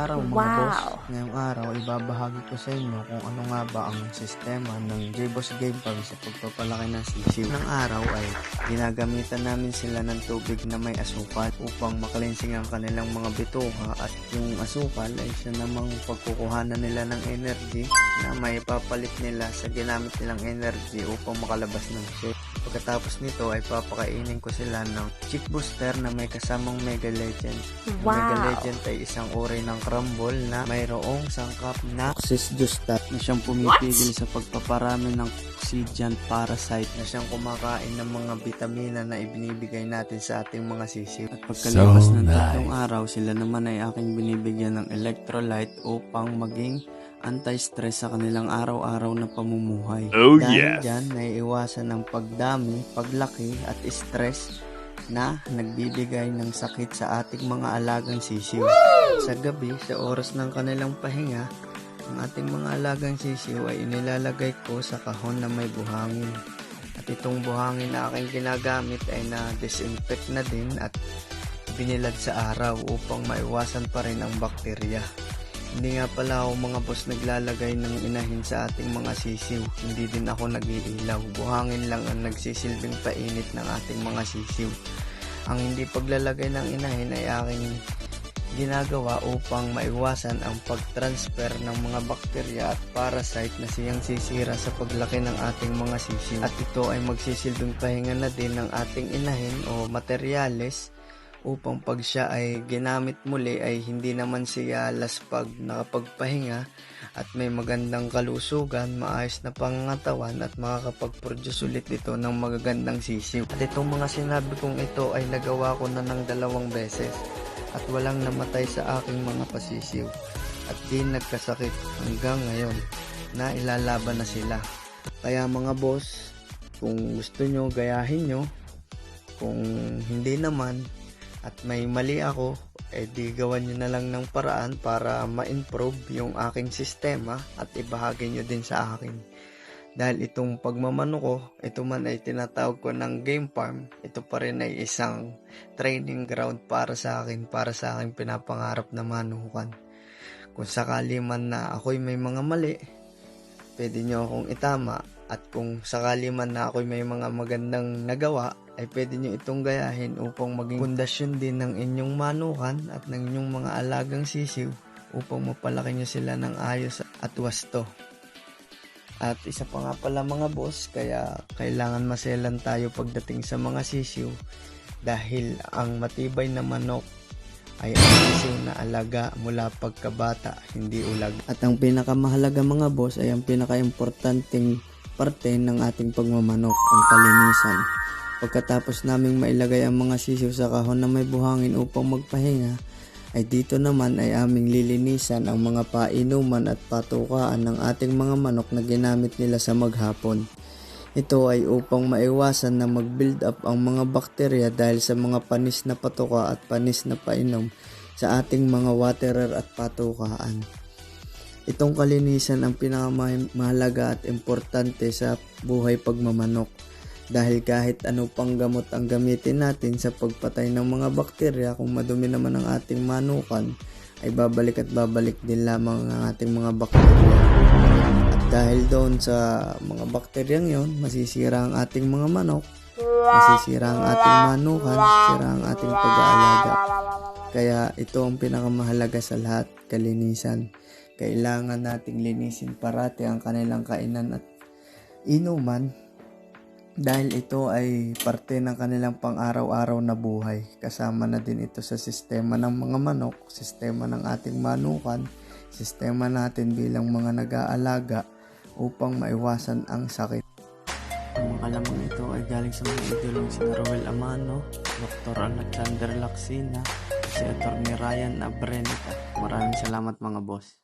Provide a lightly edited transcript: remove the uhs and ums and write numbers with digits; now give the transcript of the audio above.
araw mga boss. Wow! Ngayong araw, ibabahagi ko sa inyo kung ano nga ba ang sistema ng JBoss Game Farm sa pagpapalaki ng sisiw. Ng araw ay ginagamitan namin sila ng tubig na may asukal upang makalinsing ang kanilang mga bituka, at yung asukal ay siya namang pagkukuhanan nila ng energy na may papalit nila sa ginamit nilang energy upang makalabas ng shape. Pagkatapos nito ay papakainin ko sila ng Chick Booster na may kasamang Mega Legend. Wow! Mega Legend ay isang uri ng crumble na mayroong sangkap na Oxysdustat na siyang pumipigil sa pagpaparami ng oxygen parasite na siyang kumakain ng mga vitamina na ibinibigay natin sa ating mga sisiw. At pagkalipas ng tatlong araw, sila naman ay aking binibigyan ng electrolyte upang maging anti-stress sa kanilang araw-araw na pamumuhay. Dahil dyan, naiiwasan ang pagdami, paglaki at stress na nagbibigay ng sakit sa ating mga alagang sisiw. Sa gabi, sa oras ng kanilang pahinga, ang ating mga alagang sisiw ay inilalagay ko sa kahon na may buhangin. At itong buhangin na aking ginagamit ay na-disinfect na din at binilad sa araw upang maiwasan pa rin ang bakterya. Hindi nga pala ako mga boss naglalagay ng inahin sa ating mga sisiw. Hindi din ako nag-iilaw. Buhangin lang ang nagsisilbing painit ng ating mga sisiw. Ang hindi paglalagay ng inahin ay aking ginagawa upang maiwasan ang pag-transfer ng mga bakterya at parasite na siyang sisira sa paglaki ng ating mga sisiw. At ito ay magsisilbing pahinga na din ng ating inahin o materyales upang pag siya ay ginamit muli ay hindi naman siya laspag nakapagpahinga at may magandang kalusugan, maayos na pangangatawan at makakapag-produce ulit ito ng magagandang sisiw. At itong mga sinabi kong ito ay nagawa ko na ng 2 beses at walang namatay sa aking mga pasisiw at di nagkasakit hanggang ngayon na ilalaban na sila. Kaya mga boss, kung gusto nyo gayahin nyo, kung hindi naman at may mali ako, di gawan nyo na lang ng paraan para ma-improve yung aking sistema at ibahagi nyo din sa akin. Dahil itong pagmamano ko, ito man ay tinatawag ko ng game farm, ito pa rin ay isang training ground para sa aking pinapangarap na manukan. Kung sakali man na ako'y may mga mali, pwede nyo akong itama, at kung sakali man na ako'y may mga magandang nagawa, ay pwede nyo itong gayahin upang maging pundasyon din ng inyong manukan at ng inyong mga alagang sisiw upang mapalaki nyo sila ng ayos at wasto. At isa pa nga pala mga boss, kaya kailangan maselan tayo pagdating sa mga sisiw dahil ang matibay na manok ay ang sisiw na alaga mula pagkabata, hindi ulag. At ang pinakamahalaga mga boss ay ang pinakaimportanteng parte ng ating pagmamanok, ang kalinisan. Pagkatapos naming mailagay ang mga sisiw sa kahon na may buhangin upang magpahinga, ay dito naman ay aming lilinisan ang mga painuman at patukaan ng ating mga manok na ginamit nila sa maghapon. Ito ay upang maiwasan na mag-build up ang mga bakterya dahil sa mga panis na patuka at panis na painom sa ating mga waterer at patukaan. Itong kalinisan ang pinakamahalaga at importante sa buhay pagmamanok. Dahil kahit ano pang gamot ang gamitin natin sa pagpatay ng mga bakterya, kung madumi naman ang ating manukan, ay babalik at babalik din lamang ang ating mga bakterya. At dahil doon sa mga bakteryang yon, masisira ang ating mga manok, masisira ang ating manukan, masisira ang ating pag-aalaga. Kaya ito ang pinakamahalaga sa lahat, kalinisan. Kailangan nating linisin parati ang kanilang kainan at inuman, dahil ito ay parte ng kanilang pang-araw-araw na buhay. Kasama na din ito sa sistema ng mga manok, sistema ng ating manukan, sistema natin bilang mga nag-aalaga upang maiwasan ang sakit. Ang mga kalamang ito ay galing sa mga idolong si Roel Amano, Dr. Alexander Laksina, si Atty. Ryan Abrenita. Maraming salamat mga boss.